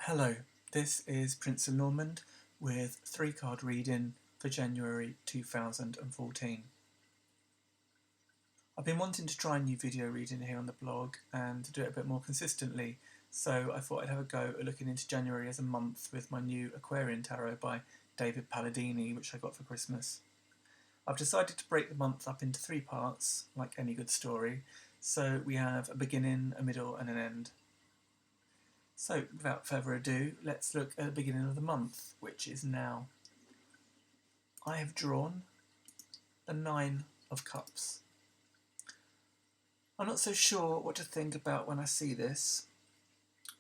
Hello, this is Prince of Normand with 3-card reading for January 2014. I've been wanting to try a new video reading here on the blog and to do it a bit more consistently, so I thought I'd have a go at looking into January as a month with my new Aquarian tarot by David Palladini, which I got for Christmas. I've decided to break the month up into 3 parts, like any good story, so we have a beginning, a middle and an end. So, without further ado, let's look at the beginning of the month, which is now. I have drawn the 9 of Cups. I'm not so sure what to think about when I see this.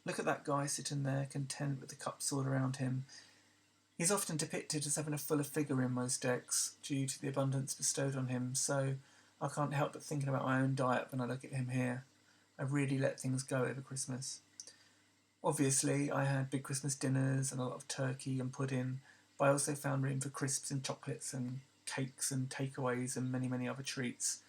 Look at that guy sitting there, content with the cups all around him. He's often depicted as having a fuller figure in most decks, due to the abundance bestowed on him, so I can't help but thinking about my own diet when I look at him here. I really let things go over Christmas. Obviously, I had big Christmas dinners and a lot of turkey and pudding, but I also found room for crisps and chocolates and cakes and takeaways and many, many other treats.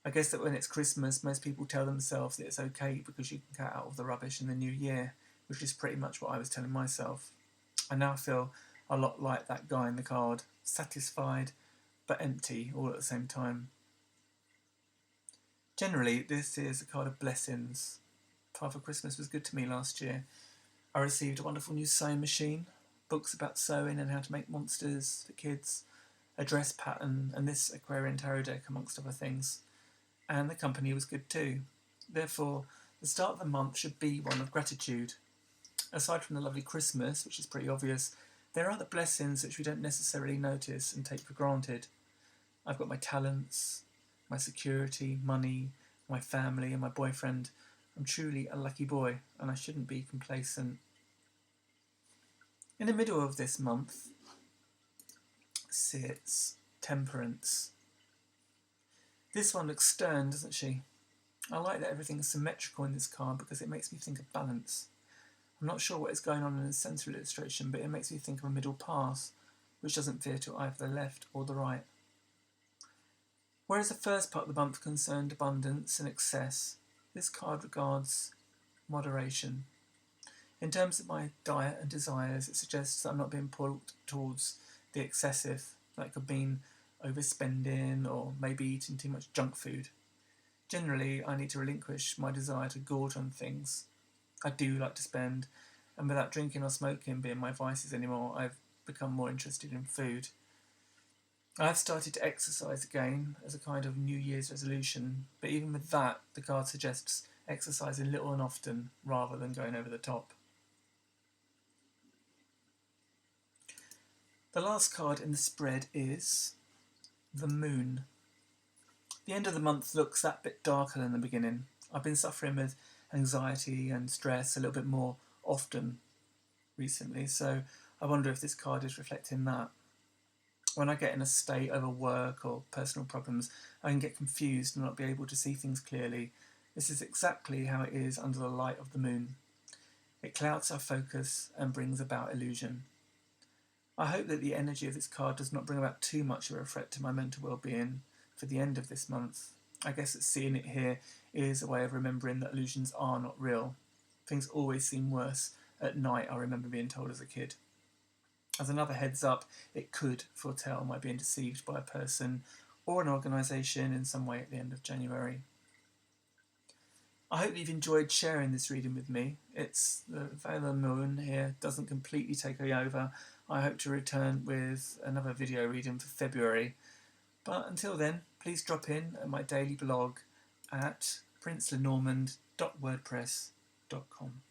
I guess that when it's Christmas, most people tell themselves that it's okay because you can cut out all the rubbish in the new year, which is pretty much what I was telling myself. I now feel a lot like that guy in the card, satisfied but empty all at the same time. Generally, this is a card of blessings. Father Christmas was good to me last year. I received a wonderful new sewing machine, books about sewing and how to make monsters for kids, a dress pattern, and this Aquarian tarot deck, amongst other things. And the company was good too. Therefore, the start of the month should be one of gratitude. Aside from the lovely Christmas, which is pretty obvious, there are other blessings which we don't necessarily notice and take for granted. I've got my talents, my security, money, my family and my boyfriend. I'm truly a lucky boy, and I shouldn't be complacent. In the middle of this month sits Temperance. This one looks stern, doesn't she? I like that everything is symmetrical in this card because it makes me think of balance. I'm not sure what is going on in the central illustration, but it makes me think of a middle path, which doesn't veer to either the left or the right. Whereas the first part of the month concerned abundance and excess, this card regards moderation. In terms of my diet and desires, it suggests that I'm not being pulled towards the excessive. That could mean overspending or maybe eating too much junk food. Generally, I need to relinquish my desire to gorge on things. I do like to spend, and without drinking or smoking being my vices anymore, I've become more interested in food. I've started to exercise again as a kind of New Year's resolution, but even with that, the card suggests exercising little and often rather than going over the top. The last card in the spread is the Moon. The end of the month looks that bit darker than the beginning. I've been suffering with anxiety and stress a little bit more often recently, so I wonder if this card is reflecting that. When I get in a state over work or personal problems, I can get confused and not be able to see things clearly. This is exactly how it is under the light of the moon. It clouds our focus and brings about illusion. I hope that the energy of this card does not bring about too much of a threat to my mental well-being for the end of this month. I guess that seeing it here is a way of remembering that illusions are not real. Things always seem worse at night, I remember being told as a kid. As another heads up, it could foretell my being deceived by a person or an organisation in some way at the end of January. I hope you've enjoyed sharing this reading with me. It's the veil of the moon here doesn't completely take me over. I hope to return with another video reading for February. But until then, please drop in at my daily blog at princelenormand.wordpress.com.